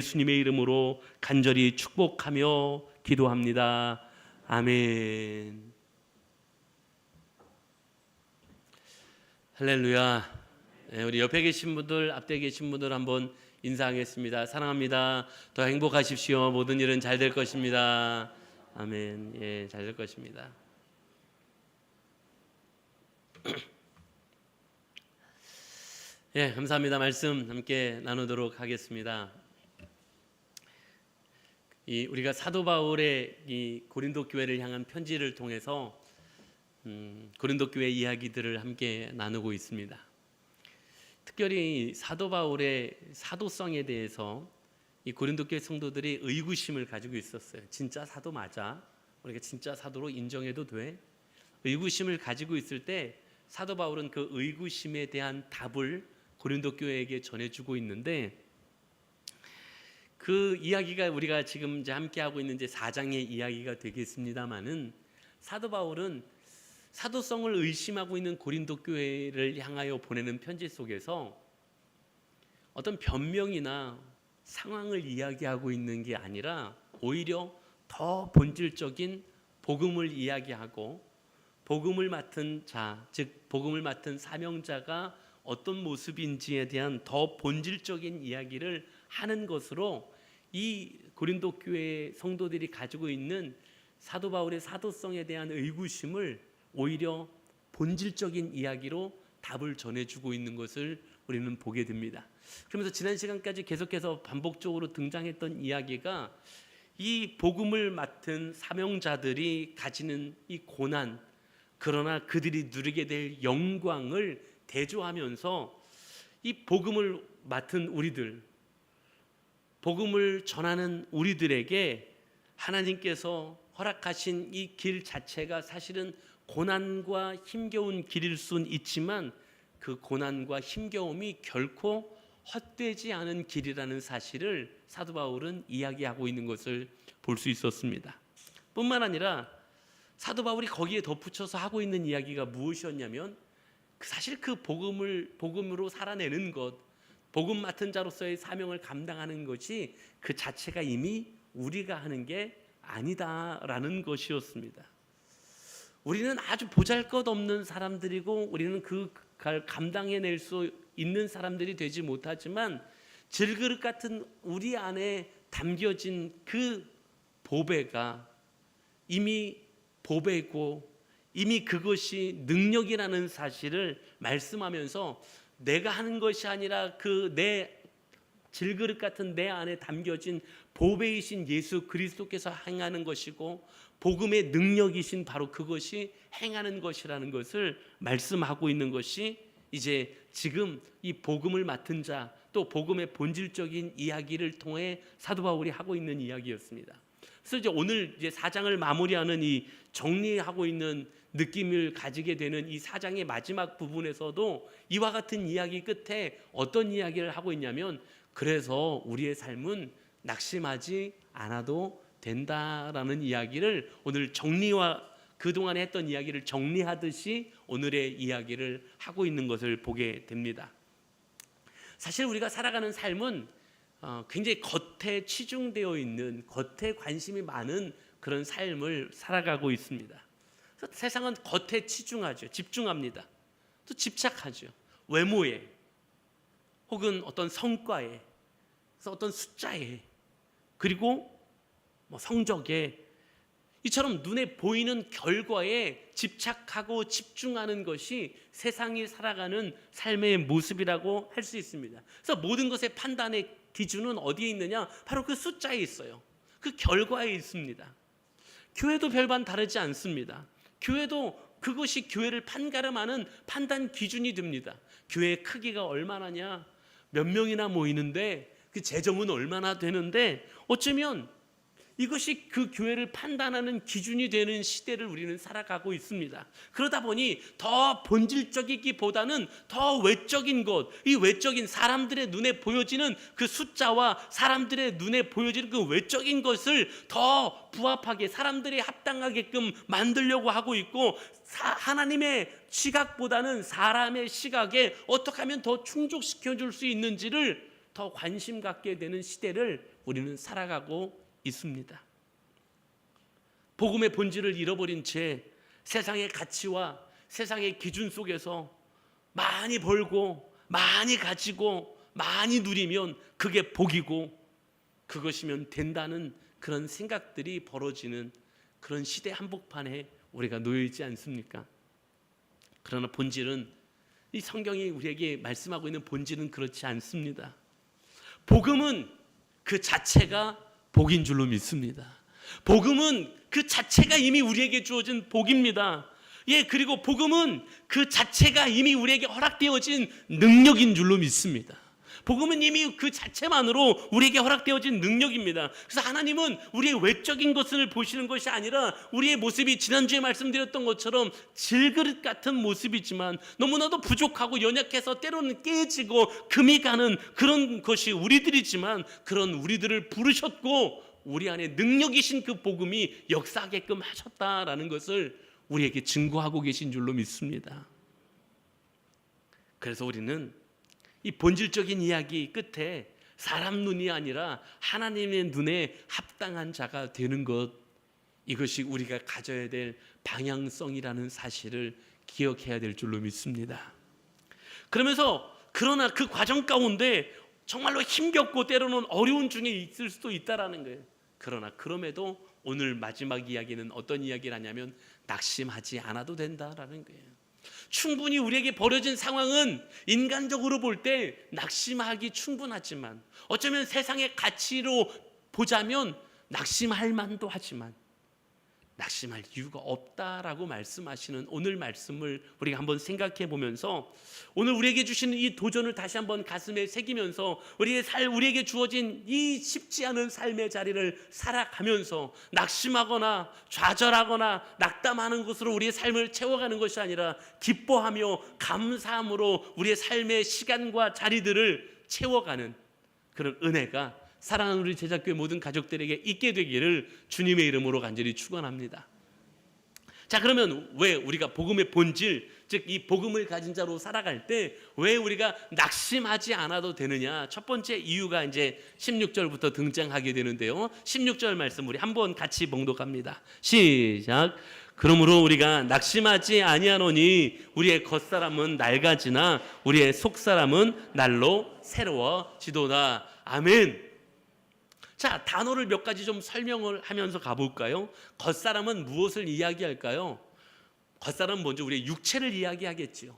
예수님의 이름으로 간절히 축복하며 기도합니다. 아멘. 할렐루야. 우리 옆에 계신 분들, 앞에 계신 분들 한번 인사하겠습니다. 사랑합니다. 더 행복하십시오. 모든 일은 잘 될 것입니다. 아멘. 예, 잘 될 것입니다. 예, 감사합니다. 말씀 함께 나누도록 하겠습니다. 우리가 사도 바울의 이 고린도 교회를 향한 편지를 통해서 고린도 교회 이야기들을 함께 나누고 있습니다. 특별히 사도 바울의 사도성에 대해서 이 고린도 교회 성도들이 의구심을 가지고 있었어요. 진짜 사도 맞아? 우리가 진짜 사도로 인정해도 돼? 의구심을 가지고 있을 때 사도 바울은 그 의구심에 대한 답을 고린도 교회에게 전해주고 있는데, 그 이야기가 우리가 지금 이제 함께 하고 있는 이제 4장의 이야기가 되겠습니다만은, 사도 바울은 사도성을 의심하고 있는 고린도 교회를 향하여 보내는 편지 속에서 어떤 변명이나 상황을 이야기하고 있는 게 아니라 오히려 더 본질적인 복음을 이야기하고, 복음을 맡은 자, 즉 복음을 맡은 사명자가 어떤 모습인지에 대한 더 본질적인 이야기를 하는 것으로 이 고린도 교회 성도들이 가지고 있는 사도 바울의 사도성에 대한 의구심을 오히려 본질적인 이야기로 답을 전해주고 있는 것을 우리는 보게 됩니다. 그러면서 지난 시간까지 계속해서 반복적으로 등장했던 이야기가 이 복음을 맡은 사명자들이 가지는 이 고난, 그러나 그들이 누리게 될 영광을 대조하면서 이 복음을 맡은 우리들, 복음을 전하는 우리들에게 하나님께서 허락하신 이 길 자체가 사실은 고난과 힘겨운 길일 수는 있지만, 그 고난과 힘겨움이 결코 헛되지 않은 길이라는 사실을 사도 바울은 이야기하고 있는 것을 볼 수 있었습니다. 뿐만 아니라 사도 바울이 거기에 덧붙여서 하고 있는 이야기가 무엇이었냐면, 사실 그 복음으로 살아내는 것, 복음 맡은 자로서의 사명을 감당하는 것이 그 자체가 이미 우리가 하는 게 아니다라는 것이었습니다. 우리는 아주 보잘것없는 사람들이고, 우리는 그 감당해낼 수 있는 사람들이 되지 못하지만, 질그릇 같은 우리 안에 담겨진 그 보배가 이미 보배고 이미 그것이 능력이라는 사실을 말씀하면서, 내가 하는 것이 아니라 그 내 질그릇 같은 내 안에 담겨진 보배이신 예수 그리스도께서 행하는 것이고, 복음의 능력이신 바로 그것이 행하는 것이라는 것을 말씀하고 있는 것이 이제 지금 이 복음을 맡은 자, 또 복음의 본질적인 이야기를 통해 사도 바울이 하고 있는 이야기였습니다. 그래서 이제 오늘 이제 4장을 마무리하는 이 정리하고 있는 느낌을 가지게 되는 이 4장의 마지막 부분에서도 이와 같은 이야기 끝에 어떤 이야기를 하고 있냐면, 그래서 우리의 삶은 낙심하지 않아도 된다라는 이야기를, 오늘 정리와 그동안에 했던 이야기를 정리하듯이 오늘의 이야기를 하고 있는 것을 보게 됩니다. 사실 우리가 살아가는 삶은 굉장히 겉에 치중되어 있는, 겉에 관심이 많은 그런 삶을 살아가고 있습니다. 그래서 세상은 겉에 치중하죠. 집중합니다. 또 집착하죠. 외모에, 혹은 어떤 성과에, 그래서 어떤 숫자에, 그리고 성적에, 이처럼 눈에 보이는 결과에 집착하고 집중하는 것이 세상이 살아가는 삶의 모습이라고 할 수 있습니다. 그래서 모든 것의 판단의 기준은 어디에 있느냐? 바로 그 숫자에 있어요. 그 결과에 있습니다. 교회도 별반 다르지 않습니다. 교회도 그것이 교회를 판가름하는 판단 기준이 됩니다. 교회의 크기가 얼마나냐, 몇 명이나 모이는데 그 재정은 얼마나 되는데, 어쩌면 이것이 그 교회를 판단하는 기준이 되는 시대를 우리는 살아가고 있습니다. 그러다 보니 더 본질적이기보다는 더 외적인 것, 이 외적인 사람들의 눈에 보여지는 그 숫자와 사람들의 눈에 보여지는 그 외적인 것을 더 부합하게, 사람들이 합당하게끔 만들려고 하고 있고, 하나님의 시각보다는 사람의 시각에 어떻게 하면 더 충족시켜 줄 수 있는지를 더 관심 갖게 되는 시대를 우리는 살아가고 있습니다. 복음의 본질을 잃어버린 채 세상의 가치와 세상의 기준 속에서 많이 벌고 많이 가지고 많이 누리면 그게 복이고 그것이면 된다는 그런 생각들이 벌어지는 그런 시대 한복판에 우리가 놓여 있지 않습니까? 그러나 본질은, 이 성경이 우리에게 말씀하고 있는 본질은 그렇지 않습니다. 복음은 그 자체가 복인 줄로 믿습니다. 복음은 그 자체가 이미 우리에게 주어진 복입니다. 그리고 복음은 그 자체가 이미 우리에게 허락되어진 능력인 줄로 믿습니다. 복음은 이미 그 자체만으로 우리에게 허락되어진 능력입니다. 그래서 하나님은 우리의 외적인 것을 보시는 것이 아니라 우리의 모습이 지난주에 말씀드렸던 것처럼 질그릇 같은 모습이지만 너무나도 부족하고 연약해서 때로는 깨지고 금이 가는 그런 것이 우리들이지만 그런 우리들을 부르셨고 우리 안에 능력이신 그 복음이 역사하게끔 하셨다라는 것을 우리에게 증거하고 계신 줄로 믿습니다. 그래서 우리는 이 본질적인 이야기 끝에 사람 눈이 아니라 하나님의 눈에 합당한 자가 되는 것, 이것이 우리가 가져야 될 방향성이라는 사실을 기억해야 될 줄로 믿습니다. 그러나 그 과정 가운데 정말로 힘겹고 때로는 어려운 중에 있을 수도 있다라는 거예요. 그럼에도 오늘 마지막 이야기는 어떤 이야기를 하냐면 낙심하지 않아도 된다라는 거예요. 충분히 우리에게 벌어진 상황은 인간적으로 볼 때 낙심하기 충분하지만 어쩌면 세상의 가치로 보자면 낙심할 만도 하지만 낙심할 이유가 없다라고 말씀하시는 오늘 말씀을 우리가 한번 생각해 보면서 오늘 우리에게 주시는 이 도전을 다시 한번 가슴에 새기면서 우리에게 주어진 이 쉽지 않은 삶의 자리를 살아가면서 낙심하거나 좌절하거나 낙담하는 것으로 우리의 삶을 채워가는 것이 아니라 기뻐하며 감사함으로 우리의 삶의 시간과 자리들을 채워가는 그런 은혜가 사랑하는 우리 제작교회 모든 가족들에게 있게 되기를 주님의 이름으로 간절히 축원합니다. 자, 그러면 왜 우리가 복음의 본질, 즉 이 복음을 가진 자로 살아갈 때 왜 우리가 낙심하지 않아도 되느냐? 첫 번째 이유가 이제 16절부터 등장하게 되는데요. 16절 말씀 우리 한번 같이 봉독합니다. 시작. 그러므로 우리가 낙심하지 아니하노니 우리의 겉사람은 낡아지나 우리의 속사람은 날로 새로워지도다. 아멘. 자, 단어를 몇 가지 좀 설명을 하면서 가볼까요? 겉사람은 무엇을 이야기할까요? 겉사람은 먼저 우리의 육체를 이야기하겠지요.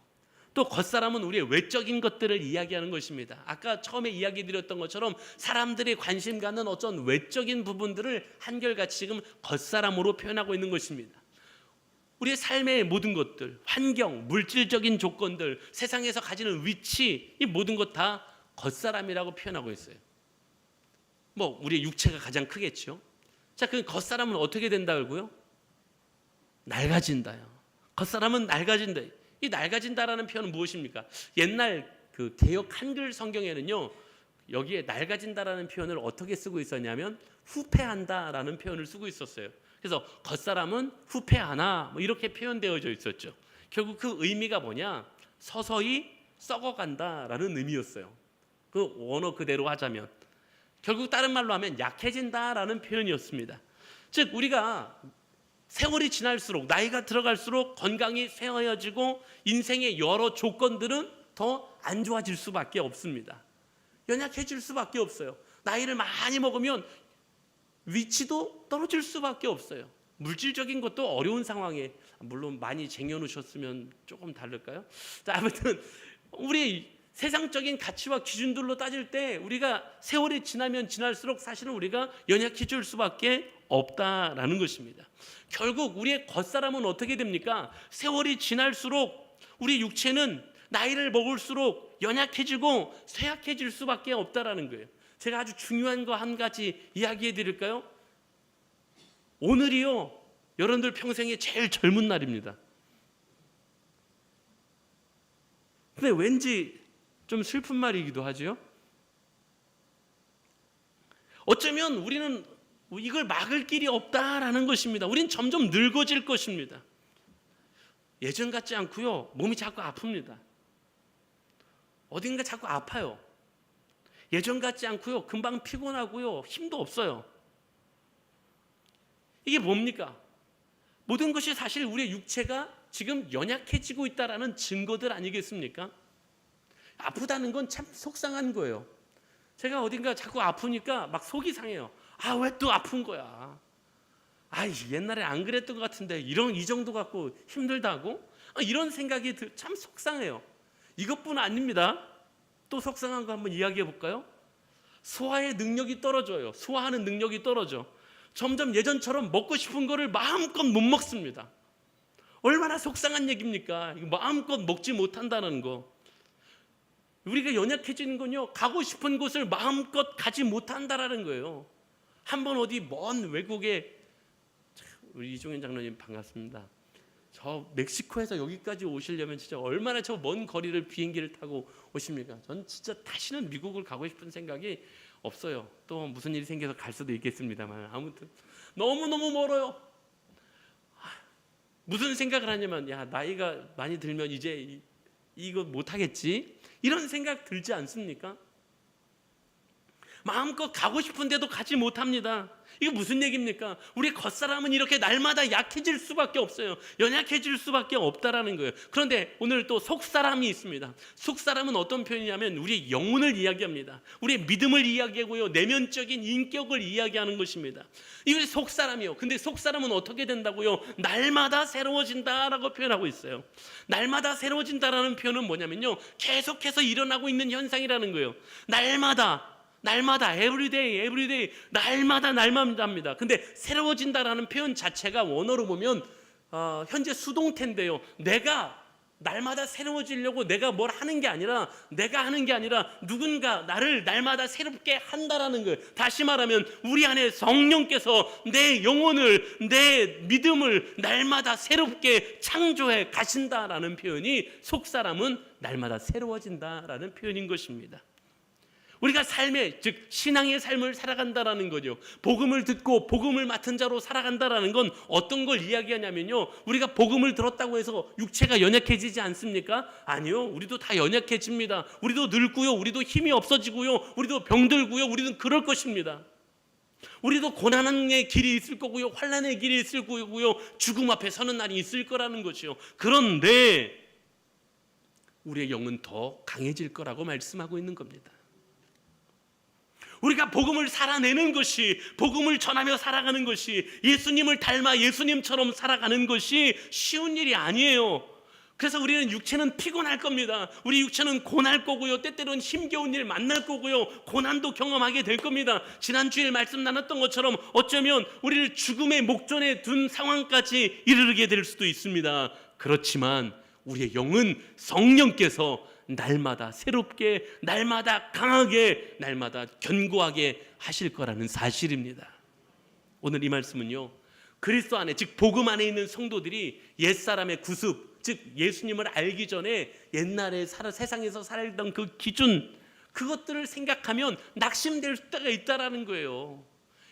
또 겉사람은 우리의 외적인 것들을 이야기하는 것입니다. 아까 처음에 이야기 드렸던 것처럼 사람들이 관심 갖는 어떤 외적인 부분들을 한결같이 지금 겉사람으로 표현하고 있는 것입니다. 우리의 삶의 모든 것들, 환경, 물질적인 조건들, 세상에서 가지는 위치, 이 모든 것 다 겉사람이라고 표현하고 있어요. 우리의 육체가 가장 크겠죠. 자, 그 겉사람은 어떻게 된다고요? 낡아진다요. 겉사람은 낡아진다. 이 낡아진다라는 표현은 무엇입니까? 옛날 그 개역 한글 성경에는요, 여기에 낡아진다라는 표현을 어떻게 쓰고 있었냐면 후패한다라는 표현을 쓰고 있었어요. 그래서 겉사람은 후패하나 이렇게 표현되어져 있었죠. 결국 그 의미가 뭐냐? 서서히 썩어간다라는 의미였어요. 그 원어 그대로 하자면 결국 다른 말로 하면 약해진다라는 표현이었습니다. 즉 우리가 세월이 지날수록 나이가 들어갈수록 건강이 쇠하여지고 인생의 여러 조건들은 더 안 좋아질 수밖에 없습니다. 연약해질 수밖에 없어요. 나이를 많이 먹으면 위치도 떨어질 수밖에 없어요. 물질적인 것도 어려운 상황에, 물론 많이 쟁여놓으셨으면 조금 다를까요? 자, 아무튼 우리 세상적인 가치와 기준들로 따질 때 우리가 세월이 지나면 지날수록 사실은 우리가 연약해질 수밖에 없다라는 것입니다. 결국 우리의 겉사람은 어떻게 됩니까? 세월이 지날수록 우리 육체는 나이를 먹을수록 연약해지고 쇠약해질 수밖에 없다라는 거예요. 제가 아주 중요한 거 한 가지 이야기해 드릴까요? 오늘이요, 여러분들 평생에 제일 젊은 날입니다. 근데 왠지 좀 슬픈 말이기도 하죠. 어쩌면 우리는 이걸 막을 길이 없다라는 것입니다. 우린 점점 늙어질 것입니다. 예전 같지 않고요, 몸이 자꾸 아픕니다. 어딘가 자꾸 아파요. 예전 같지 않고요. 금방 피곤하고요. 힘도 없어요. 이게 뭡니까? 모든 것이 사실 우리의 육체가 지금 연약해지고 있다라는 증거들 아니겠습니까? 아프다는 건 참 속상한 거예요. 제가 어딘가 자꾸 아프니까 막 속이 상해요. 아, 왜 또 아픈 거야? 아, 옛날에 안 그랬던 것 같은데 이 정도 갖고 힘들다고? 이런 생각이 참 속상해요. 이것뿐 아닙니다. 또 속상한 거 한번 이야기해 볼까요? 소화의 능력이 떨어져요. 소화하는 능력이 떨어져. 점점 예전처럼 먹고 싶은 거를 마음껏 못 먹습니다. 얼마나 속상한 얘기입니까? 마음껏 먹지 못한다는 거. 우리가 연약해지는 건요, 가고 싶은 곳을 마음껏 가지 못한다라는 거예요. 한번 어디 먼 외국에, 우리 이종현 장로님 반갑습니다. 저 멕시코에서 여기까지 오시려면 진짜 얼마나 저 먼 거리를 비행기를 타고 오십니까? 전 진짜 다시는 미국을 가고 싶은 생각이 없어요. 또 무슨 일이 생겨서 갈 수도 있겠습니다만, 아무튼 너무너무 멀어요. 무슨 생각을 하냐면, 야, 나이가 많이 들면 이제 이거 못하겠지? 이런 생각 들지 않습니까? 마음껏 가고 싶은데도 가지 못합니다. 이게 무슨 얘기입니까? 우리 겉사람은 이렇게 날마다 약해질 수밖에 없어요. 연약해질 수밖에 없다라는 거예요. 그런데 오늘 또 속사람이 있습니다. 속사람은 어떤 표현이냐면 우리의 영혼을 이야기합니다. 우리의 믿음을 이야기하고요, 내면적인 인격을 이야기하는 것입니다. 이게 속사람이요. 근데 속사람은 어떻게 된다고요? 날마다 새로워진다라고 표현하고 있어요. 날마다 새로워진다라는 표현은 뭐냐면요, 계속해서 일어나고 있는 현상이라는 거예요. 날마다 everyday 날마다입니다. 근데 새로워진다라는 표현 자체가 원어로 보면 현재 수동태인데요. 내가 날마다 새로워지려고 내가 뭘 하는 게 아니라, 내가 하는 게 아니라 누군가 나를 날마다 새롭게 한다라는 거예요. 다시 말하면 우리 안에 성령께서 내 영혼을, 내 믿음을 날마다 새롭게 창조해 가신다라는 표현이, 속사람은 날마다 새로워진다라는 표현인 것입니다. 우리가 삶의, 즉 신앙의 삶을 살아간다라는 거죠. 복음을 듣고 복음을 맡은 자로 살아간다라는 건 어떤 걸 이야기하냐면요, 우리가 복음을 들었다고 해서 육체가 연약해지지 않습니까? 아니요, 우리도 다 연약해집니다. 우리도 늙고요, 우리도 힘이 없어지고요, 우리도 병들고요, 우리도 그럴 것입니다. 우리도 고난의 길이 있을 거고요, 환난의 길이 있을 거고요, 죽음 앞에 서는 날이 있을 거라는 거죠. 그런데 우리의 영은 더 강해질 거라고 말씀하고 있는 겁니다. 우리가 복음을 살아내는 것이, 복음을 전하며 살아가는 것이, 예수님을 닮아 예수님처럼 살아가는 것이 쉬운 일이 아니에요. 그래서 우리는 육체는 피곤할 겁니다. 우리 육체는 고날 거고요, 때때로는 힘겨운 일 만날 거고요, 고난도 경험하게 될 겁니다. 지난주에 말씀 나눴던 것처럼 어쩌면 우리를 죽음의 목전에 둔 상황까지 이르게 될 수도 있습니다. 그렇지만 우리의 영은 성령께서 날마다 새롭게, 날마다 강하게, 날마다 견고하게 하실 거라는 사실입니다. 오늘 이 말씀은요, 그리스도 안에, 즉 복음 안에 있는 성도들이 옛사람의 구습, 즉 예수님을 알기 전에 옛날에 세상에서 살던 그 기준, 그것들을 생각하면 낙심될 때가 있다라는 거예요.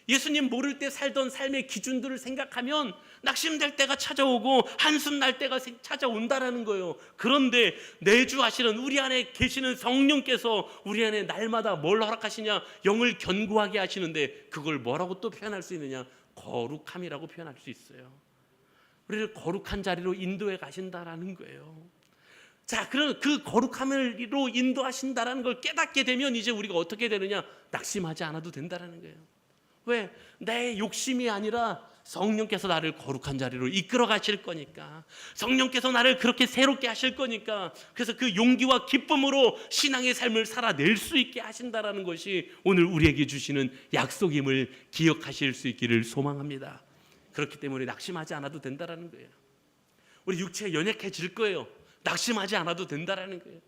예수님 모를 때 살던 삶의 기준들을 생각하면 낙심될 때가 찾아오고 한숨 날 때가 찾아온다라는 거예요. 그런데 내주하시는 우리 안에 계시는 성령께서 우리 안에 날마다 뭘 허락하시냐? 영을 견고하게 하시는데, 그걸 뭐라고 또 표현할 수 있느냐? 거룩함이라고 표현할 수 있어요. 우리를 거룩한 자리로 인도해 가신다라는 거예요. 자, 그럼 그 거룩함으로 인도하신다라는 걸 깨닫게 되면 이제 우리가 어떻게 되느냐? 낙심하지 않아도 된다라는 거예요. 왜? 내 욕심이 아니라 성령께서 나를 거룩한 자리로 이끌어 가실 거니까, 성령께서 나를 그렇게 새롭게 하실 거니까, 그래서 그 용기와 기쁨으로 신앙의 삶을 살아낼 수 있게 하신다라는 것이 오늘 우리에게 주시는 약속임을 기억하실 수 있기를 소망합니다. 그렇기 때문에 낙심하지 않아도 된다라는 거예요. 우리 육체 연약해질 거예요. 낙심하지 않아도 된다라는 거예요.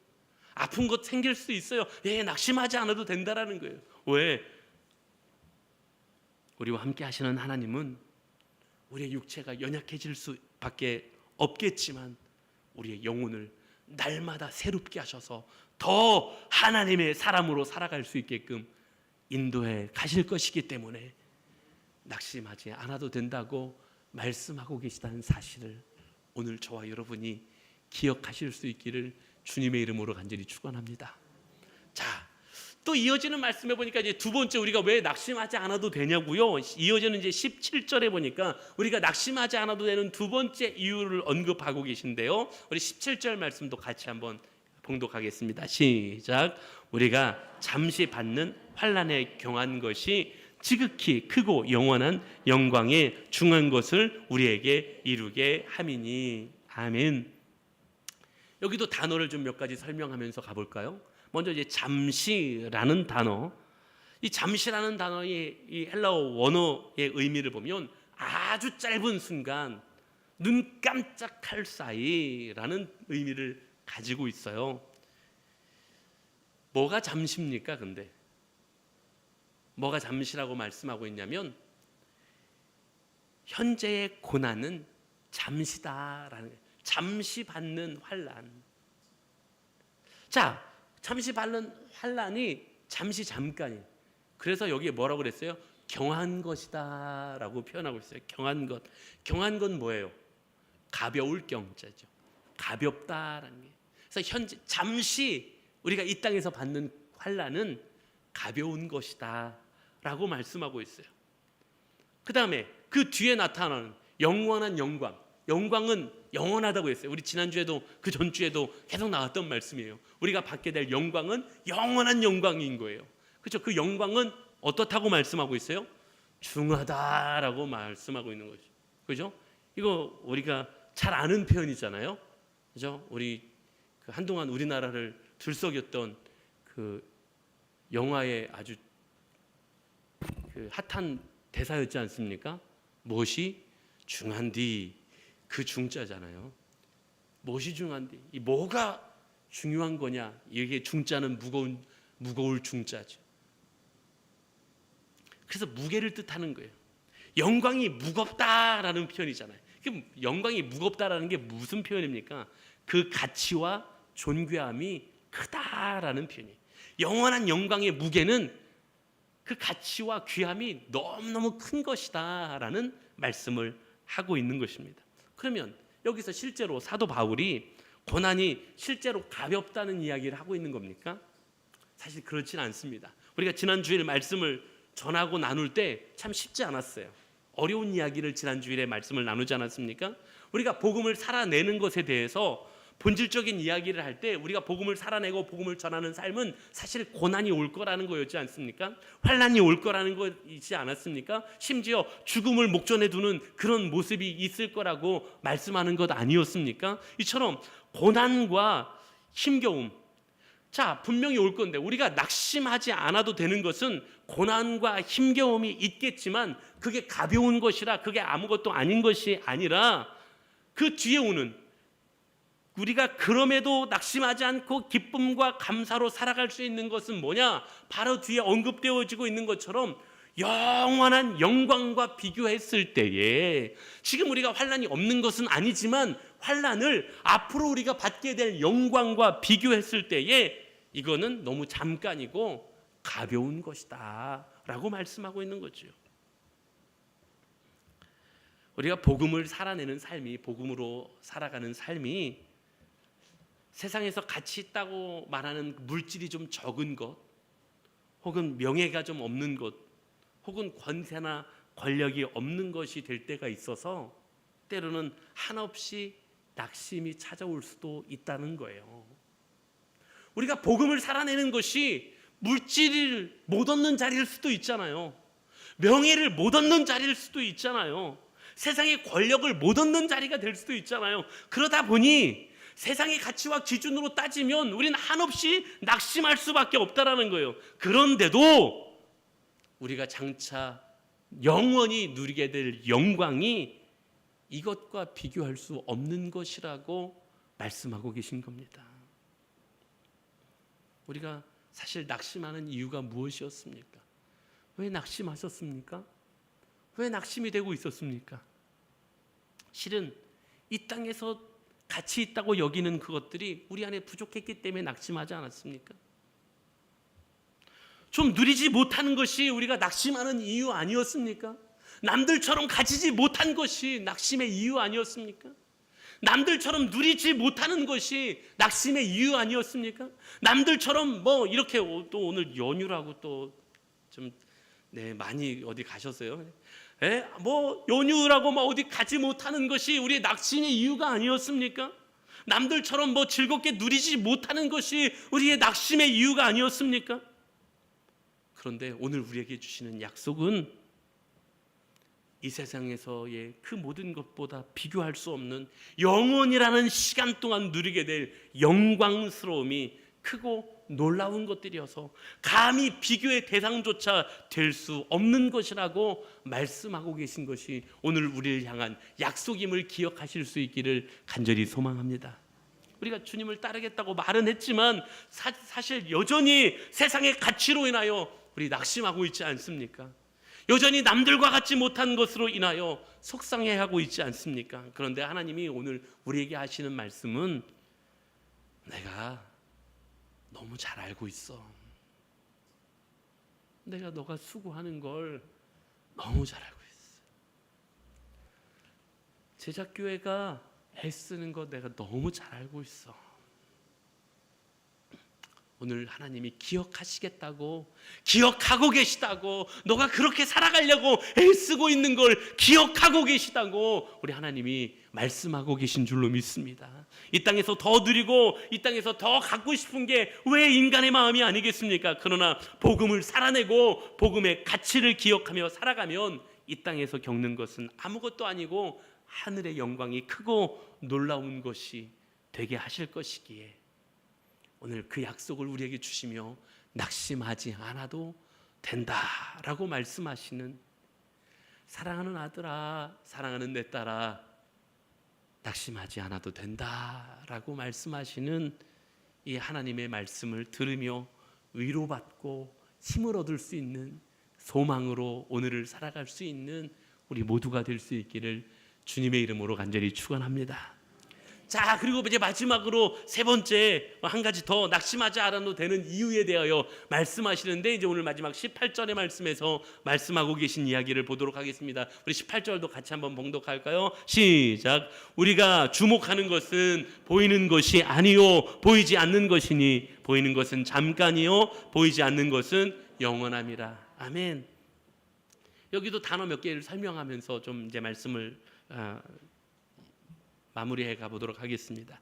아픈 것 생길 수 있어요. 낙심하지 않아도 된다라는 거예요. 왜? 우리와 함께 하시는 하나님은 우리의 육체가 연약해질 수밖에 없겠지만 우리의 영혼을 날마다 새롭게 하셔서 더 하나님의 사람으로 살아갈 수 있게끔 인도해 가실 것이기 때문에 낙심하지 않아도 된다고 말씀하고 계시다는 사실을 오늘 저와 여러분이 기억하실 수 있기를 주님의 이름으로 간절히 축원합니다. 자, 또 이어지는 말씀에 보니까 이제 두 번째 우리가 왜 낙심하지 않아도 되냐고요. 이어지는 이제 17절에 보니까 우리가 낙심하지 않아도 되는 두 번째 이유를 언급하고 계신데요. 우리 17절 말씀도 같이 한번 봉독하겠습니다. 시작. 우리가 잠시 받는 환난에 경한 것이 지극히 크고 영원한 영광에 중한 것을 우리에게 이루게 함이니. 아멘. 여기도 단어를 좀 몇 가지 설명하면서 가볼까요? 먼저 이제 잠시라는 단어, 이 잠시라는 단어의 이 헬라어 원어의 의미를 보면 아주 짧은 순간, 눈 깜짝할 사이라는 의미를 가지고 있어요. 뭐가 잠시입니까? 근데 뭐가 잠시라고 말씀하고 있냐면 현재의 고난은 잠시다라는 거예요. 잠시 받는 환난. 자, 잠시 받는 환난이 잠시 잠깐이에요. 그래서 여기에 뭐라고 그랬어요? 경한 것이다 라고 표현하고 있어요. 경한 것. 경한 건 뭐예요? 가벼울 경자죠. 가볍다라는 게. 그래서 현재 잠시 우리가 이 땅에서 받는 환난은 가벼운 것이다 라고 말씀하고 있어요. 그 다음에 그 뒤에 나타나는 영원한 영광. 영광은 영원하다고 했어요. 우리 지난주에도 그 전주에도 계속 나왔던 말씀이에요. 우리가 받게 될 영광은 영원한 영광인 거예요. 그렇죠? 그 영광은 어떻다고 말씀하고 있어요? 중하다라고 말씀하고 있는 거죠. 그죠? 이거 우리가 잘 아는 표현이잖아요. 그죠? 우리 한동안 우리나라를 들썩였던 그 영화의 아주 그 핫한 대사였지 않습니까? 무엇이 중한디, 그 중자잖아요. 무엇이 중한디? 이 뭐가 중요한 거냐? 이게 중자는 무거울 중자죠. 그래서 무게를 뜻하는 거예요. 영광이 무겁다라는 표현이잖아요. 영광이 무겁다라는 게 무슨 표현입니까? 그 가치와 존귀함이 크다라는 표현이에요. 영원한 영광의 무게는 그 가치와 귀함이 너무너무 큰 것이다라는 말씀을 하고 있는 것입니다. 그러면 여기서 실제로 사도 바울이 고난이 실제로 가볍다는 이야기를 하고 있는 겁니까? 사실 그렇지는 않습니다. 우리가 지난 주일 말씀을 전하고 나눌 때 참 쉽지 않았어요. 어려운 이야기를 지난 주일에 말씀을 나누지 않았습니까? 우리가 복음을 살아내는 것에 대해서 본질적인 이야기를 할 때 우리가 복음을 살아내고 복음을 전하는 삶은 사실 고난이 올 거라는 거였지 않습니까? 환난이 올 거라는 거이지 않았습니까? 심지어 죽음을 목전에 두는 그런 모습이 있을 거라고 말씀하는 것 아니었습니까? 이처럼 고난과 힘겨움, 자, 분명히 올 건데 우리가 낙심하지 않아도 되는 것은 고난과 힘겨움이 있겠지만 그게 가벼운 것이라 그게 아무것도 아닌 것이 아니라 그 뒤에 오는, 우리가 그럼에도 낙심하지 않고 기쁨과 감사로 살아갈 수 있는 것은 뭐냐? 바로 뒤에 언급되어지고 있는 것처럼 영원한 영광과 비교했을 때에, 지금 우리가 환난이 없는 것은 아니지만 환난을 앞으로 우리가 받게 될 영광과 비교했을 때에 이거는 너무 잠깐이고 가벼운 것이다 라고 말씀하고 있는 거죠. 우리가 복음을 살아내는 삶이, 복음으로 살아가는 삶이 세상에서 가치 있다고 말하는 물질이 좀 적은 것, 혹은 명예가 좀 없는 것, 혹은 권세나 권력이 없는 것이 될 때가 있어서 때로는 한없이 낙심이 찾아올 수도 있다는 거예요. 우리가 복음을 살아내는 것이 물질을 못 얻는 자리일 수도 있잖아요. 명예를 못 얻는 자리일 수도 있잖아요. 세상의 권력을 못 얻는 자리가 될 수도 있잖아요. 그러다 보니 세상의 가치와 기준으로 따지면 우리는 한없이 낙심할 수밖에 없다라는 거예요. 그런데도 우리가 장차 영원히 누리게 될 영광이 이것과 비교할 수 없는 것이라고 말씀하고 계신 겁니다. 우리가 사실 낙심하는 이유가 무엇이었습니까? 왜 낙심하셨습니까? 왜 낙심이 되고 있었습니까? 실은 이 땅에서 가치 있다고 여기는 그것들이 우리 안에 부족했기 때문에 낙심하지 않았습니까? 좀 누리지 못하는 것이 우리가 낙심하는 이유 아니었습니까? 남들처럼 가지지 못한 것이 낙심의 이유 아니었습니까? 남들처럼 누리지 못하는 것이 낙심의 이유 아니었습니까? 남들처럼 뭐 이렇게 또 오늘 연휴라고 또 좀 많이 어디 가셨어요? 뭐 연휴라고 막 어디 가지 못하는 것이 우리의 낙심의 이유가 아니었습니까? 남들처럼 뭐 즐겁게 누리지 못하는 것이 우리의 낙심의 이유가 아니었습니까? 그런데 오늘 우리에게 주시는 약속은 이 세상에서의 그 모든 것보다 비교할 수 없는 영원이라는 시간 동안 누리게 될 영광스러움이 크고 놀라운 것들이어서 감히 비교의 대상조차 될 수 없는 것이라고 말씀하고 계신 것이 오늘 우리를 향한 약속임을 기억하실 수 있기를 간절히 소망합니다. 우리가 주님을 따르겠다고 말은 했지만 사실 여전히 세상의 가치로 인하여 우리 낙심하고 있지 않습니까? 여전히 남들과 같지 못한 것으로 인하여 속상해하고 있지 않습니까? 그런데 하나님이 오늘 우리에게 하시는 말씀은 내가 너무 잘 알고 있어. 내가 너가 수고하는 걸 너무 잘 알고 있어. 제작교회가 애쓰는 거 내가 너무 잘 알고 있어. 오늘 하나님이 기억하시겠다고, 기억하고 계시다고, 너가 그렇게 살아가려고 애쓰고 있는 걸 기억하고 계시다고 우리 하나님이 말씀하고 계신 줄로 믿습니다. 이 땅에서 더 누리고 이 땅에서 더 갖고 싶은 게 왜 인간의 마음이 아니겠습니까? 그러나 복음을 살아내고 복음의 가치를 기억하며 살아가면 이 땅에서 겪는 것은 아무것도 아니고 하늘의 영광이 크고 놀라운 것이 되게 하실 것이기에 오늘 그 약속을 우리에게 주시며 낙심하지 않아도 된다라고 말씀하시는, 사랑하는 아들아, 사랑하는 내 딸아, 낙심하지 않아도 된다라고 말씀하시는 이 하나님의 말씀을 들으며 위로받고 힘을 얻을 수 있는, 소망으로 오늘을 살아갈 수 있는 우리 모두가 될 수 있기를 주님의 이름으로 간절히 축원합니다. 자, 그리고 이제 마지막으로 세 번째 한 가지 더 낙심하지 않아도 되는 이유에 대하여 말씀하시는데, 이제 오늘 마지막 18절의 말씀에서 말씀하고 계신 이야기를 보도록 하겠습니다. 우리 18절도 같이 한번 봉독할까요? 시작. 우리가 주목하는 것은 보이는 것이 아니요 보이지 않는 것이니 보이는 것은 잠깐이요 보이지 않는 것은 영원함이라. 아멘. 여기도 단어 몇 개를 설명하면서 좀 이제 말씀을 마무리해 가보도록 하겠습니다.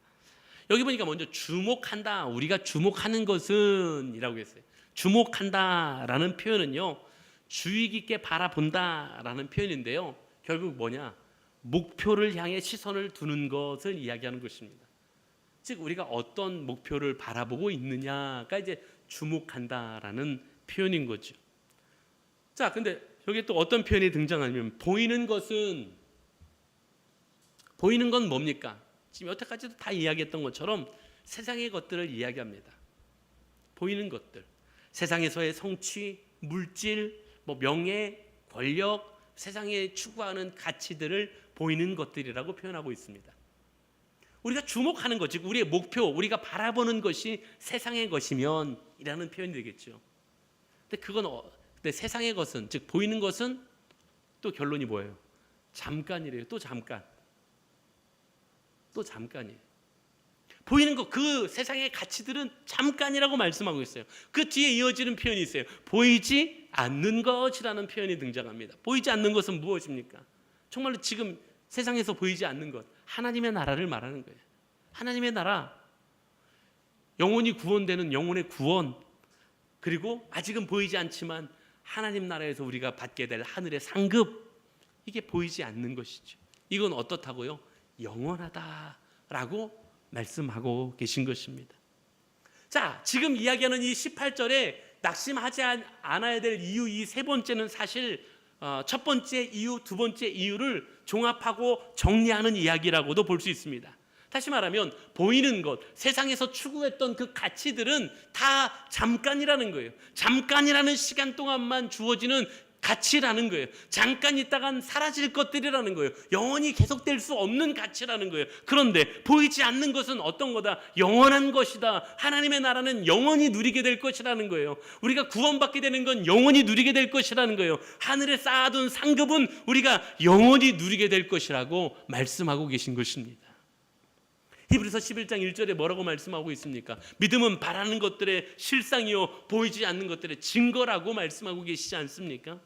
여기 보니까 먼저 주목한다, 우리가 주목하는 것은 이라고 했어요. 주목한다라는 표현은요, 주의 깊게 바라본다라는 표현인데요, 결국 뭐냐, 목표를 향해 시선을 두는 것을 이야기하는 것입니다. 즉 우리가 어떤 목표를 바라보고 있느냐가 이제 주목한다라는 표현인 거죠. 자, 근데 여기 또 어떤 표현이 등장하냐면, 보이는 건 뭡니까? 지금 여태까지도 다 이야기했던 것처럼 세상의 것들을 이야기합니다. 보이는 것들, 세상에서의 성취, 물질, 명예, 권력, 세상에 추구하는 가치들을 보이는 것들이라고 표현하고 있습니다. 우리가 주목하는 것, 즉 우리의 목표, 우리가 바라보는 것이 세상의 것이면 이라는 표현이 되겠죠. 근데 세상의 것은, 즉 보이는 것은 또 결론이 뭐예요? 잠깐이래요. 또 잠깐이에요. 보이는 것, 그 세상의 가치들은 잠깐이라고 말씀하고 있어요. 그 뒤에 이어지는 표현이 있어요. 보이지 않는 것이라는 표현이 등장합니다. 보이지 않는 것은 무엇입니까? 정말로 지금 세상에서 보이지 않는 것, 하나님의 나라를 말하는 거예요. 하나님의 나라, 영혼이 구원되는 영혼의 구원, 그리고 아직은 보이지 않지만 하나님 나라에서 우리가 받게 될 하늘의 상급, 이게 보이지 않는 것이죠. 이건 어떻다고요? 영원하다라고 말씀하고 계신 것입니다. 자, 지금 이야기하는 이 18절에 낙심하지 않아야 될 이유, 이 세 번째는 사실 첫 번째 이유, 두 번째 이유를 종합하고 정리하는 이야기라고도 볼 수 있습니다. 다시 말하면 보이는 것, 세상에서 추구했던 그 가치들은 다 잠깐이라는 거예요. 잠깐이라는 시간 동안만 주어지는 가치라는 거예요. 잠깐 있다간 사라질 것들이라는 거예요. 영원히 계속될 수 없는 가치라는 거예요. 그런데 보이지 않는 것은 어떤 거다? 영원한 것이다. 하나님의 나라는 영원히 누리게 될 것이라는 거예요. 우리가 구원받게 되는 건 영원히 누리게 될 것이라는 거예요. 하늘에 쌓아둔 상급은 우리가 영원히 누리게 될 것이라고 말씀하고 계신 것입니다. 히브리서 11장 1절에 뭐라고 말씀하고 있습니까? 믿음은 바라는 것들의 실상이요 보이지 않는 것들의 증거라고 말씀하고 계시지 않습니까?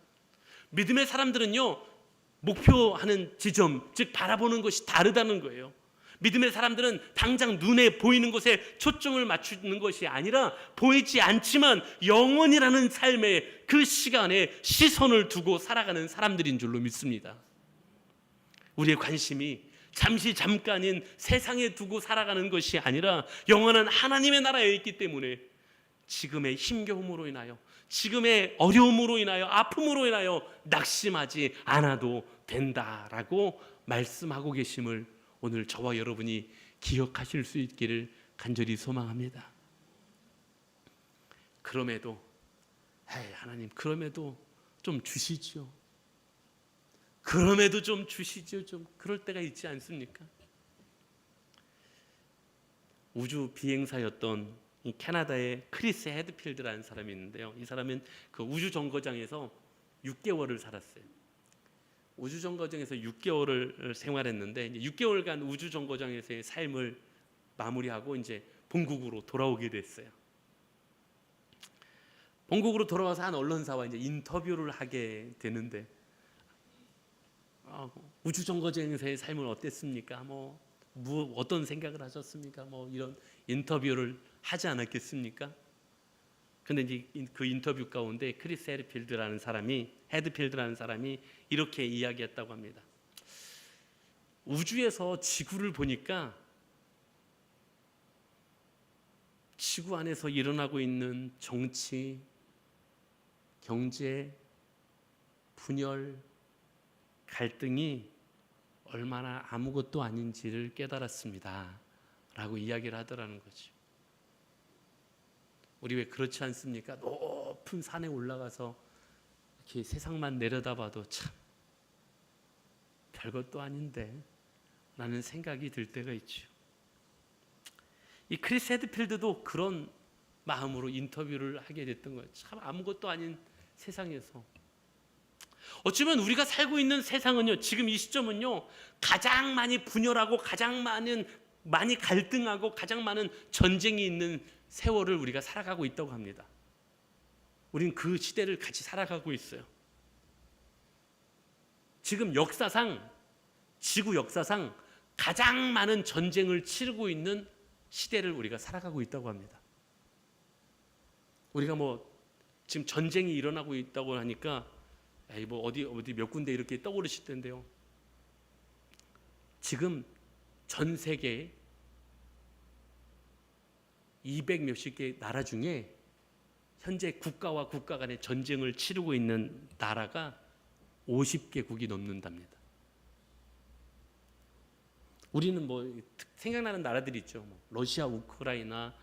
믿음의 사람들은요 목표하는 지점, 즉 바라보는 것이 다르다는 거예요. 믿음의 사람들은 당장 눈에 보이는 것에 초점을 맞추는 것이 아니라 보이지 않지만 영원이라는 삶의 그 시간에 시선을 두고 살아가는 사람들인 줄로 믿습니다. 우리의 관심이 잠깐인 세상에 두고 살아가는 것이 아니라 영원한 하나님의 나라에 있기 때문에 지금의 힘겨움으로 인하여, 지금의 어려움으로 인하여, 아픔으로 인하여 낙심하지 않아도 된다라고 말씀하고 계심을 오늘 저와 여러분이 기억하실 수 있기를 간절히 소망합니다. 그럼에도 하나님, 그럼에도 좀 주시죠. 그럼에도 좀 주시죠. 좀 그럴 때가 있지 않습니까? 우주 비행사였던 이 캐나다의 크리스 헤드필드라는 사람이 있는데요. 이 사람은 그 우주 정거장에서 6개월을 살았어요. 우주 정거장에서 6개월을 생활했는데 이제 6개월간 우주 정거장에서의 삶을 마무리하고 이제 본국으로 돌아오게 됐어요. 본국으로 돌아와서 한 언론사와 이제 인터뷰를 하게 되는데 우주 정거장에서의 삶은 어땠습니까? 어떤 생각을 하셨습니까? 이런 인터뷰를 하지 않았겠습니까? 근데 이제 그 인터뷰 가운데 크리스 헤드필드라는 사람이 이렇게 이야기했다고 합니다. 우주에서 지구를 보니까 지구 안에서 일어나고 있는 정치, 경제, 분열, 갈등이 얼마나 아무것도 아닌지를 깨달았습니다 라고 이야기를 하더라는 거죠. 우리 왜 그렇지 않습니까? 높은 산에 올라가서 이렇게 세상만 내려다봐도 참 별것도 아닌데 라는 생각이 들 때가 있죠. 이 크리스 헤드필드도 그런 마음으로 인터뷰를 하게 됐던 거예요. 참 아무것도 아닌 세상에서 어쩌면 우리가 살고 있는 세상은요, 지금 이 시점은요, 가장 많이 분열하고 가장 많이 갈등하고 가장 많은 전쟁이 있는 세월을 우리가 살아가고 있다고 합니다. 우린 그 시대를 같이 살아가고 있어요. 지금 역사상, 지구 역사상 가장 많은 전쟁을 치르고 있는 시대를 우리가 살아가고 있다고 합니다. 우리가 지금 전쟁이 일어나고 있다고 하니까 어디 몇 군데 이렇게 떠오르실 텐데요. 지금 전 세계 200 몇십 개 나라 중에 현재 국가와 국가 간의 전쟁을 치르고 있는 나라가 50개국이 넘는답니다. 우리는 생각나는 나라들이 있죠. 러시아, 우크라이나,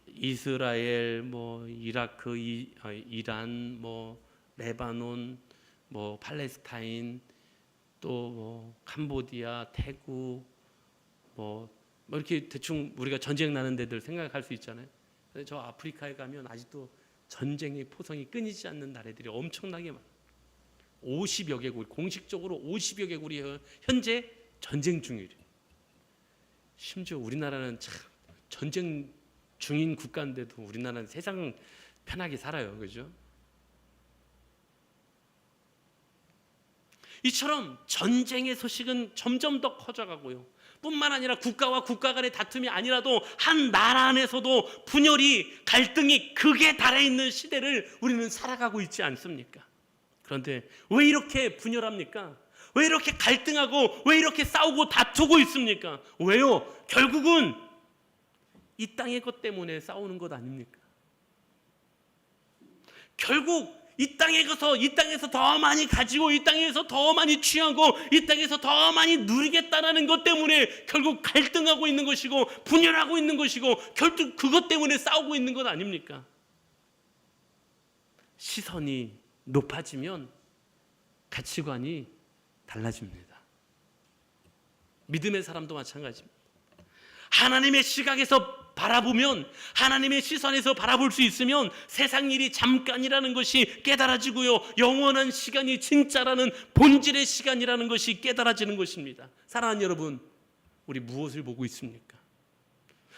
이스라엘, 이라크, 이란, 레바논, 팔레스타인, 또 캄보디아, 태국, 이렇게 대충 우리가 전쟁 나는 데들 생각할 수 있잖아요. 근데 저 아프리카에 가면 아직도 전쟁의 포성이 끊이지 않는 나라들이 엄청나게 많아요. 50여 개국, 공식적으로 50여 개국이 현재 전쟁 중이래요. 심지어 우리나라는 참 전쟁 중인 국가인데도 우리나라는 세상 편하게 살아요. 그죠? 이처럼 전쟁의 소식은 점점 더 커져가고요. 뿐만 아니라 국가와 국가 간의 다툼이 아니라도 한 나라 안에서도 분열이, 갈등이 극에 달해 있는 시대를 우리는 살아가고 있지 않습니까? 그런데 왜 이렇게 분열합니까? 왜 이렇게 갈등하고 왜 이렇게 싸우고 다투고 있습니까? 왜요? 결국은 이 땅의 것 때문에 싸우는 것 아닙니까? 결국 이 땅에서 더 많이 가지고, 이 땅에서 더 많이 취하고, 이 땅에서 더 많이 누리겠다라는 것 때문에 결국 갈등하고 있는 것이고 분열하고 있는 것이고 결국 그것 때문에 싸우고 있는 것 아닙니까? 시선이 높아지면 가치관이 달라집니다. 믿음의 사람도 마찬가지입니다. 하나님의 시각에서 바라보면, 하나님의 시선에서 바라볼 수 있으면 세상 일이 잠깐이라는 것이 깨달아지고요, 영원한 시간이 진짜라는 본질의 시간이라는 것이 깨달아지는 것입니다. 사랑하는 여러분, 우리 무엇을 보고 있습니까?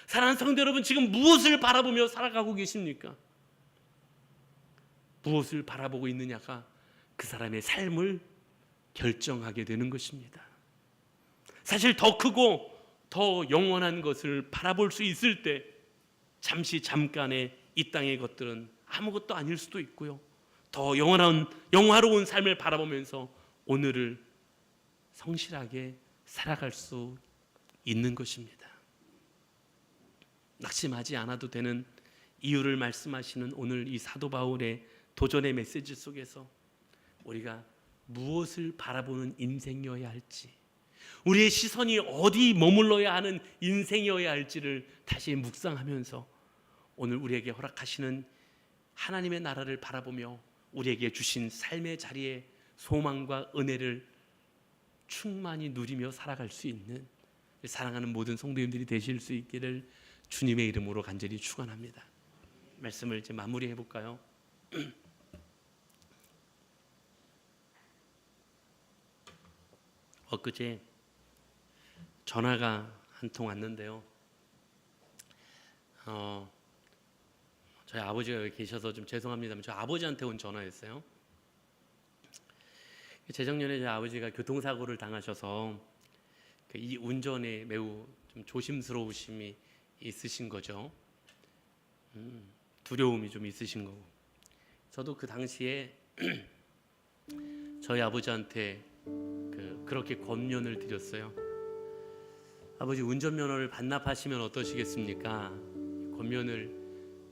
사랑하는 성도 여러분, 지금 무엇을 바라보며 살아가고 계십니까? 무엇을 바라보고 있느냐가 그 사람의 삶을 결정하게 되는 것입니다. 사실 더 크고 더 영원한 것을 바라볼 수 있을 때 잠깐의 이 땅의 것들은 아무것도 아닐 수도 있고요, 더 영화로운 삶을 바라보면서 오늘을 성실하게 살아갈 수 있는 것입니다. 낙심하지 않아도 되는 이유를 말씀하시는 오늘 이 사도 바울의 도전의 메시지 속에서 우리가 무엇을 바라보는 인생이어야 할지, 우리의 시선이 어디 머물러야 하는 인생이어야 할지를 다시 묵상하면서 오늘 우리에게 허락하시는 하나님의 나라를 바라보며 우리에게 주신 삶의 자리에 소망과 은혜를 충만히 누리며 살아갈 수 있는 사랑하는 모든 성도님들이 되실 수 있기를 주님의 이름으로 간절히 축원합니다. 말씀을 이제 마무리해 볼까요? 엊그제 전화가 한 통 왔는데요. 저희 아버지가 여기 계셔서 좀 죄송합니다만 저희 아버지한테 온 전화였어요. 재작년에 저희 아버지가 교통사고를 당하셔서 이 운전에 매우 좀 조심스러우심이 있으신 거죠. 두려움이 좀 있으신 거고, 저도 그 당시에 저희 아버지한테 그렇게 권면을 드렸어요. 아버지, 운전면허를 반납하시면 어떠시겠습니까? 권면을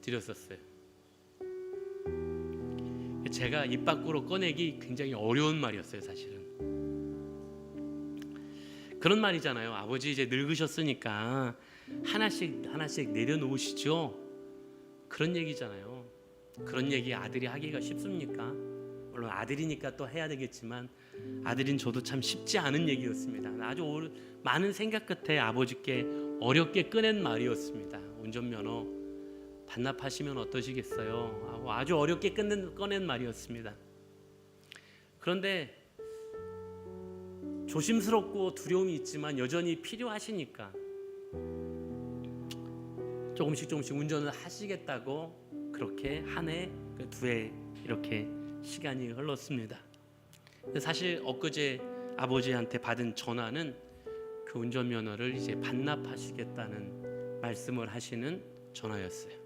드렸었어요. 제가 입 밖으로 꺼내기 굉장히 어려운 말이었어요, 사실은. 그런 말이잖아요. 아버지 이제 늙으셨으니까 하나씩 내려놓으시죠. 그런 얘기잖아요. 그런 얘기 아들이 하기가 쉽습니까? 물론 아들이니까 또 해야 되겠지만 아들인 저도 참 쉽지 않은 얘기였습니다. 아주 많은 생각 끝에 아버지께 어렵게 꺼낸 말이었습니다. 운전면허 반납하시면 어떠시겠어요? 하고 아주 어렵게 꺼낸 말이었습니다. 그런데 조심스럽고 두려움이 있지만 여전히 필요하시니까 조금씩 운전을 하시겠다고 그렇게 한 해, 두 해 이렇게 시간이 흘렀습니다. 사실 엊그제 아버지한테 받은 전화는 그 운전면허를 이제 반납하시겠다는 말씀을 하시는 전화였어요.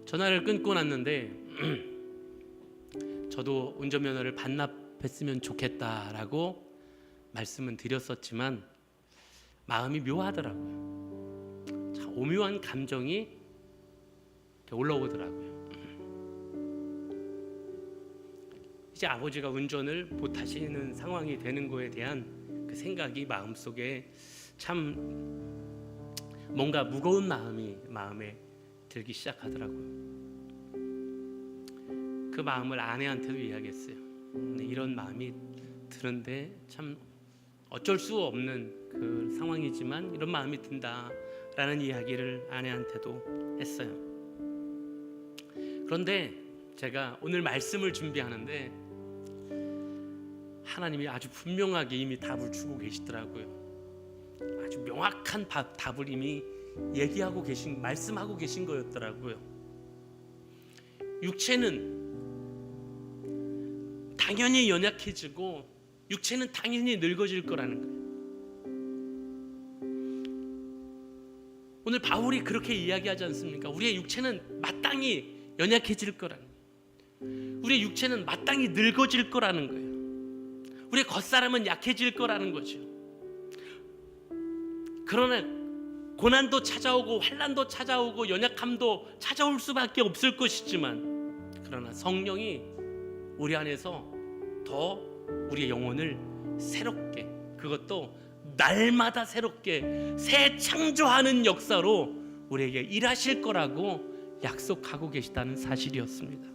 전화를 끊고 났는데 저도 운전면허를 반납했으면 좋겠다라고 말씀은 드렸었지만 마음이 묘하더라고요. 참 오묘한 감정이 올라오더라고요. 이제 아버지가 운전을 못 하시는 상황이 되는 거에 대한 그 생각이 마음속에 참 뭔가 무거운 마음에 들기 시작하더라고요. 그 마음을 아내한테도 이야기했어요. 이런 마음이 드는데 참 어쩔 수 없는 그 상황이지만 이런 마음이 든다라는 이야기를 아내한테도 했어요. 그런데 제가 오늘 말씀을 준비하는데 하나님이 아주 분명하게 이미 답을 주고 계시더라고요. 아주 명확한 답을 이미 말씀하고 계신 거였더라고요. 육체는 당연히 연약해지고 육체는 당연히 늙어질 거라는 거예요. 오늘 바울이 그렇게 이야기하지 않습니까? 우리의 육체는 마땅히 연약해질 거라는 거예요. 우리의 육체는 마땅히 늙어질 거라는 거예요. 우리의 겉사람은 약해질 거라는 거죠. 그러나 고난도 찾아오고 환난도 찾아오고 연약함도 찾아올 수밖에 없을 것이지만 그러나 성령이 우리 안에서 더 우리의 영혼을 새롭게, 그것도 날마다 새롭게 새 창조하는 역사로 우리에게 일하실 거라고 약속하고 계시다는 사실이었습니다.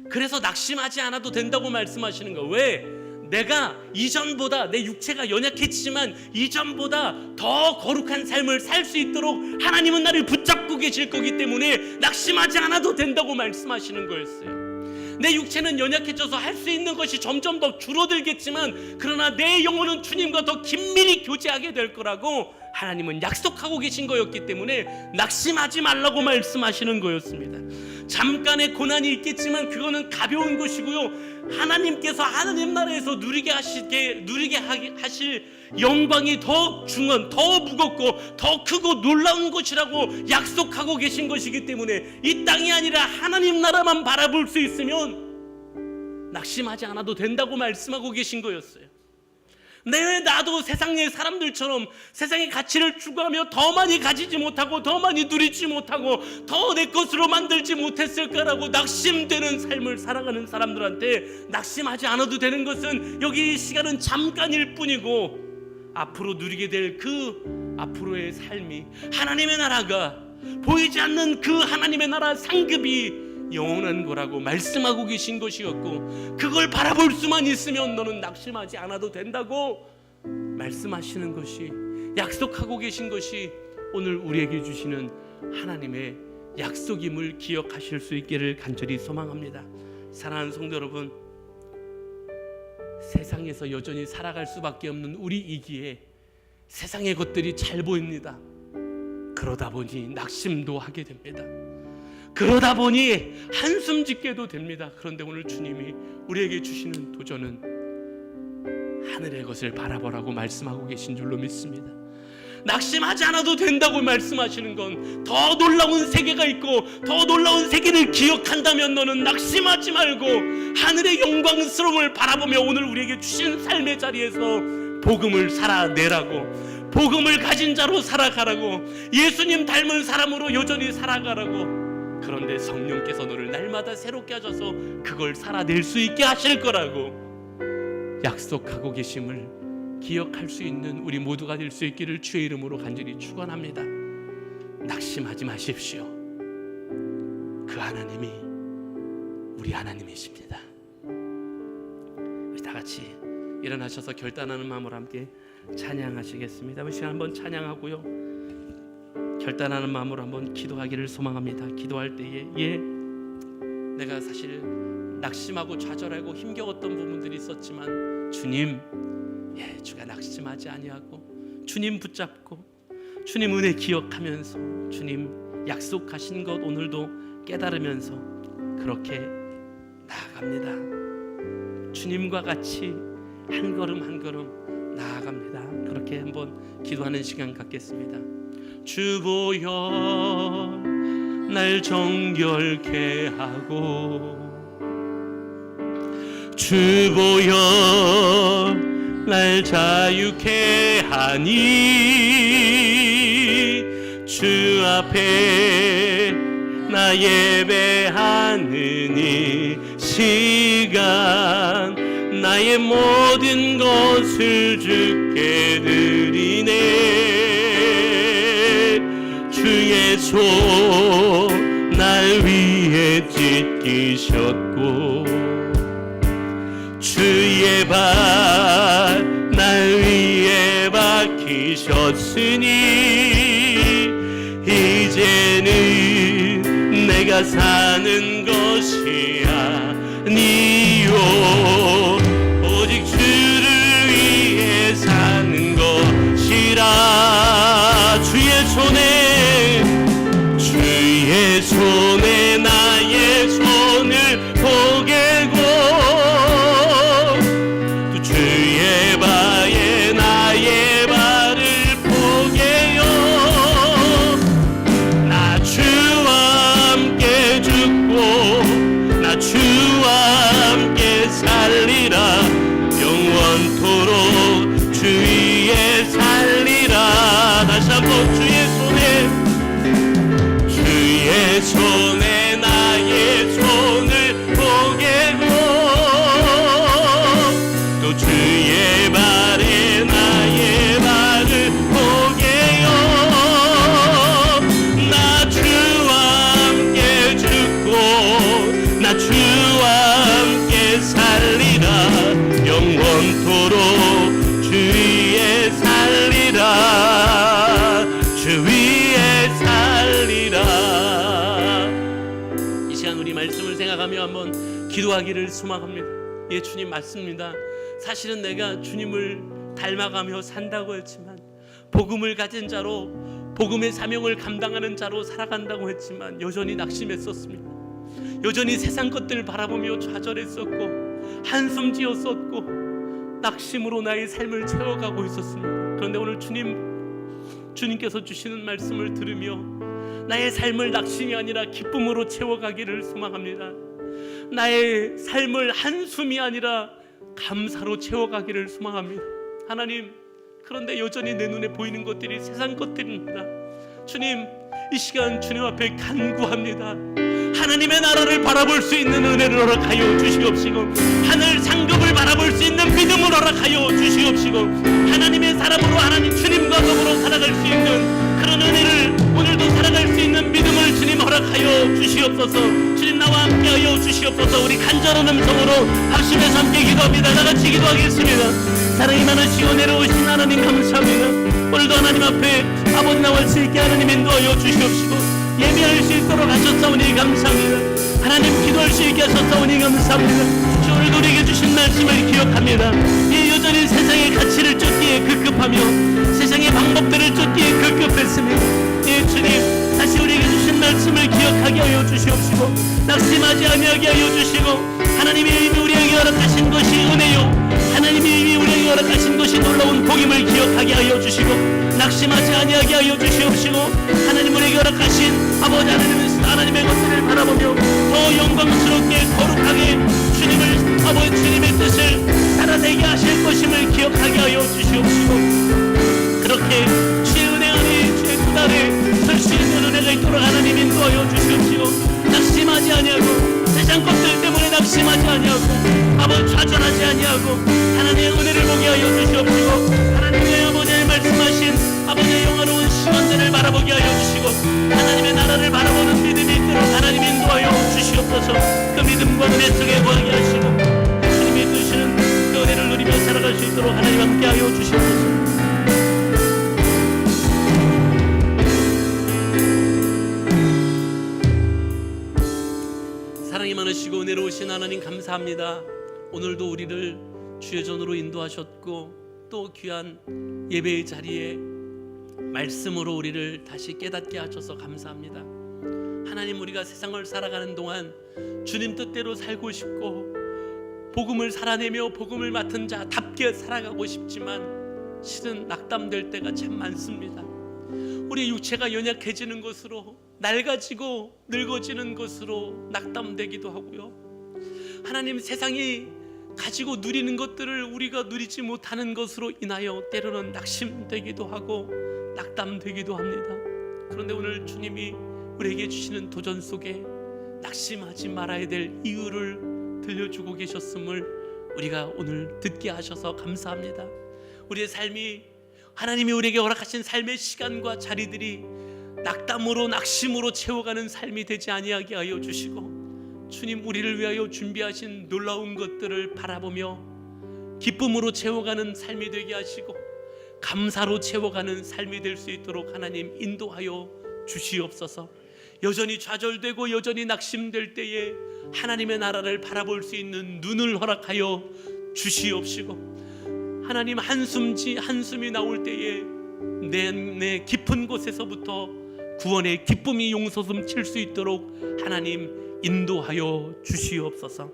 그래서 낙심하지 않아도 된다고 말씀하시는 거예요. 왜? 내가 이전보다 내 육체가 연약했지만 이전보다 더 거룩한 삶을 살 수 있도록 하나님은 나를 붙잡고 계실 거기 때문에 낙심하지 않아도 된다고 말씀하시는 거였어요. 내 육체는 연약해져서 할 수 있는 것이 점점 더 줄어들겠지만 그러나 내 영혼은 주님과 더 긴밀히 교제하게 될 거라고 하나님은 약속하고 계신 거였기 때문에 낙심하지 말라고 말씀하시는 거였습니다. 잠깐의 고난이 있겠지만 그거는 가벼운 것이고요, 하나님께서 하나님 나라에서 누리게 하실 영광이 더 중한, 더 무겁고 더 크고 놀라운 것이라고 약속하고 계신 것이기 때문에 이 땅이 아니라 하나님 나라만 바라볼 수 있으면 낙심하지 않아도 된다고 말씀하고 계신 거였어요. 나도 세상의 사람들처럼 세상의 가치를 추구하며 더 많이 가지지 못하고 더 많이 누리지 못하고 더 내 것으로 만들지 못했을까라고 낙심되는 삶을 살아가는 사람들한테 낙심하지 않아도 되는 것은 여기 이 시간은 잠깐일 뿐이고 앞으로 누리게 될 그 앞으로의 삶이, 하나님의 나라가 보이지 않는 그 하나님의 나라 상급이 영원한 거라고 말씀하고 계신 것이었고, 그걸 바라볼 수만 있으면 너는 낙심하지 않아도 된다고 말씀하시는 것이, 약속하고 계신 것이 오늘 우리에게 주시는 하나님의 약속임을 기억하실 수 있기를 간절히 소망합니다. 사랑하는 성도 여러분, 세상에서 여전히 살아갈 수밖에 없는 우리이기에 세상의 것들이 잘 보입니다. 그러다 보니 낙심도 하게 됩니다. 그러다 보니 한숨 짓게도 됩니다. 그런데 오늘 주님이 우리에게 주시는 도전은 하늘의 것을 바라보라고 말씀하고 계신 줄로 믿습니다. 낙심하지 않아도 된다고 말씀하시는 건 더 놀라운 세계가 있고 더 놀라운 세계를 기억한다면 너는 낙심하지 말고 하늘의 영광스러움을 바라보며 오늘 우리에게 주신 삶의 자리에서 복음을 살아내라고, 복음을 가진 자로 살아가라고, 예수님 닮은 사람으로 여전히 살아가라고. 그런데 성령께서 너를 날마다 새롭게 하셔서 그걸 살아낼 수 있게 하실 거라고 약속하고 계심을 기억할 수 있는 우리 모두가 될 수 있기를 주의 이름으로 간절히 축원합니다. 낙심하지 마십시오. 그 하나님이 우리 하나님이십니다. 우리 다 같이 일어나셔서 결단하는 마음으로 함께 찬양하시겠습니다. 이 시간 한번 찬양하고요, 결단하는 마음으로 한번 기도하기를 소망합니다. 기도할 때에 내가 사실 낙심하고 좌절하고 힘겨웠던 부분들이 있었지만 주님, 주가 낙심하지 아니하고 주님 붙잡고 주님 은혜 기억하면서 주님 약속하신 것 오늘도 깨달으면서 그렇게 나아갑니다. 주님과 같이 한 걸음 한 걸음 나아갑니다. 그렇게 한번 기도하는 시간 갖겠습니다. 주 보여 날 정결케 하고, 주 보여 날 자유케 하니, 주 앞에 나 예배하는 이 시간 나의 모든 것을 주께 드리네. 주의 손 날 위해 찢기셨고 주의 발 날 위해 박히셨으니 이제는 내가 사는 것이 아니요 오직 주를 위해 사는 것이라. 주의 손에 나의 손을 포개고 또 주의 발에 나의 발을 포개요. 나 주와 함께 죽고 나 주 기도하기를 소망합니다. 예, 주님 맞습니다. 사실은 내가 주님을 닮아가며 산다고 했지만, 복음을 가진 자로, 복음의 사명을 감당하는 자로 살아간다고 했지만 여전히 낙심했었습니다. 여전히 세상 것들을 바라보며 좌절했었고 한숨 지었었고 낙심으로 나의 삶을 채워가고 있었습니다. 그런데 오늘 주님께서 주시는 말씀을 들으며 나의 삶을 낙심이 아니라 기쁨으로 채워가기를 소망합니다. 나의 삶을 한숨이 아니라 감사로 채워가기를 소망합니다. 하나님, 그런데 여전히 내 눈에 보이는 것들이 세상 것들입니다. 주님, 이 시간 주님 앞에 간구합니다. 하나님의 나라를 바라볼 수 있는 은혜를 허락하여 주시옵시고, 하늘 상급을 바라볼 수 있는 믿음을 허락하여 주시옵시고, 하나님의 사람으로 하나님 주님과 더불어 살아갈 수 있는 그런 은혜를, 오늘도 살아갈 수 있는 믿음을 주님 허락하여 주시옵소서. 주님 나와 함께하여 주시옵소서. 우리 간절한 음성으로 합심해서 함께 기도합니다. 나같이 기도하겠습니다. 사랑이 많으시고 내려오신 하나님 감사합니다. 오늘도 하나님 앞에 아버지 나올 수 있게 하나님 인도하여 주시옵시고, 예배할 수 있도록 하셨사오니 감사합니다. 하나님 기도할 수 있게 하셨사오니 감사합니다. 주 오늘도 우리에게 주신 말씀을 기억합니다. 이 여전히 세상의 가치를 쫓기에 급급하며 세상의 방법들을 쫓기에 급급했습니다. 예, 주님 다시 우리에게 주신 말씀을 기억하게 하여 주시옵시고, 낙심하지 아니하게 하여 주시고, 하나님이 이미 우리에게 허락하신 것이 은혜요, 하나님이 이미 우리에게 허락하신 것이 놀라운 복임을 기억하게 하여 주시고, 낙심하지 아니하게 하여 주시옵시고, 하나님 우리에게 허락하신 아버지 하나님의 것들을 바라보며 더 영광스럽게 거룩하게 아버지 주님의 뜻을 살아내게 하실 것임을 기억하게 하여 주시옵시고, 그렇게 주의 은혜 안에 주의 그 아래 설 수 있는 은혜가 있도록 하나님 인도하여 주시옵시고, 낙심하지 아니하고 세상 것들 때문에 낙심하지 아니하고 아버지 좌절하지 아니하고 하나님의 은혜를 보게 하여 주시옵시고, 하나님의 아버지의 말씀하신 아버지의 영화로운 시간들을 바라보게 하여 주시고, 하나님의 나라를 바라보는 믿음이 있도록 하나님 인도하여 주시옵소서. 그 믿음과 은혜 속에 거하게 하시고 주님이 주시는 그 은혜를 누리며 살아갈 수 있도록 하나님 함께 하여 주시옵소서. 사랑이 많으시고 은혜로우신 하나님 감사합니다. 오늘도 우리를 주의 전으로 인도하셨고, 또 귀한 예배의 자리에 말씀으로 우리를 다시 깨닫게 하셔서 감사합니다. 하나님, 우리가 세상을 살아가는 동안 주님 뜻대로 살고 싶고 복음을 살아내며 복음을 맡은 자답게 살아가고 싶지만 실은 낙담될 때가 참 많습니다. 우리 육체가 연약해지는 것으로, 낡아지고 늙어지는 것으로 낙담되기도 하고요. 하나님, 세상이 가지고 누리는 것들을 우리가 누리지 못하는 것으로 인하여 때로는 낙심되기도 하고 낙담되기도 합니다. 그런데 오늘 주님이 우리에게 주시는 도전 속에 낙심하지 말아야 될 이유를 들려주고 계셨음을 우리가 오늘 듣게 하셔서 감사합니다. 우리의 삶이, 하나님이 우리에게 허락하신 삶의 시간과 자리들이 낙담으로 낙심으로 채워가는 삶이 되지 아니하게 하여 주시고, 주님 우리를 위하여 준비하신 놀라운 것들을 바라보며 기쁨으로 채워가는 삶이 되게 하시고 감사로 채워가는 삶이 될 수 있도록 하나님 인도하여 주시옵소서. 여전히 좌절되고 여전히 낙심될 때에 하나님의 나라를 바라볼 수 있는 눈을 허락하여 주시옵시고, 하나님 한숨이 나올 때에 내 깊은 곳에서부터 구원의 기쁨이 용솟음 칠 수 있도록 하나님 인도하여 주시옵소서.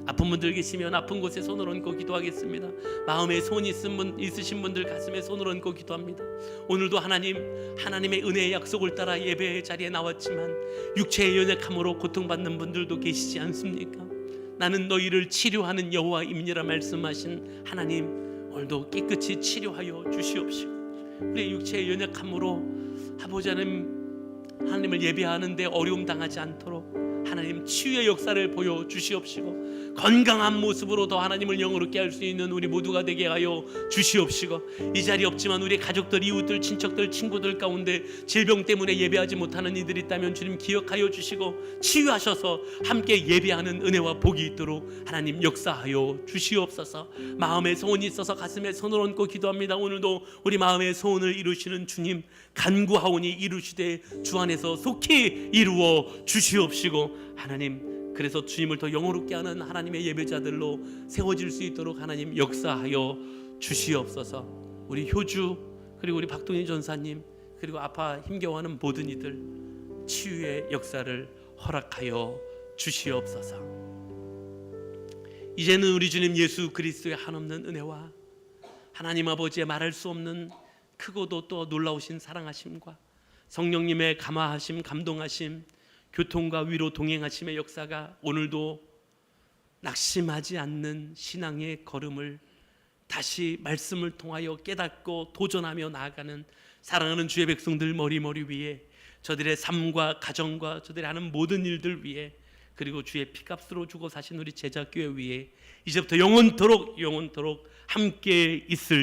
아픈 분들 계시면 아픈 곳에 손을 얹고 기도하겠습니다. 마음에 손이 있으신 분들 가슴에 손을 얹고 기도합니다. 오늘도 하나님의 은혜의 약속을 따라 예배의 자리에 나왔지만 육체의 연약함으로 고통받는 분들도 계시지 않습니까? 나는 너희를 치료하는 여호와임이라 말씀하신 하나님, 오늘도 깨끗이 치료하여 주시옵시고, 우리의 육체의 연약함으로 아버지 하나님을 예배하는데 어려움 당하지 않도록 하나님 치유의 역사를 보여주시옵시고, 건강한 모습으로 더 하나님을 영으롭게 할 수 있는 우리 모두가 되게 하여 주시옵시고, 이 자리에 없지만 우리 가족들, 이웃들, 친척들, 친구들 가운데 질병 때문에 예배하지 못하는 이들이 있다면 주님 기억하여 주시고 치유하셔서 함께 예배하는 은혜와 복이 있도록 하나님 역사하여 주시옵소서. 마음에 소원이 있어서 가슴에 손을 얹고 기도합니다. 오늘도 우리 마음의 소원을 이루시는 주님 간구하오니 이루시되 주 안에서 속히 이루어 주시옵시고, 하나님 그래서 주님을 더 영화롭게 하는 하나님의 예배자들로 세워질 수 있도록 하나님 역사하여 주시옵소서. 우리 효주 그리고 우리 박동희 전사님 그리고 아파 힘겨워하는 모든 이들 치유의 역사를 허락하여 주시옵소서. 이제는 우리 주님 예수 그리스도의 한없는 은혜와 하나님 아버지의 말할 수 없는 크고도 또 놀라우신 사랑하심과 성령님의 감화하심, 감동하심, 교통과 위로 동행하심의 역사가 오늘도 낙심하지 않는 신앙의 걸음을 다시 말씀을 통하여 깨닫고 도전하며 나아가는 사랑하는 주의 백성들 머리 위에 저들의 삶과 가정과 저들이 하는 모든 일들 위에 그리고 주의 피값으로 주고 사신 우리 제자교회 위에 이제부터 영원토록 함께 있을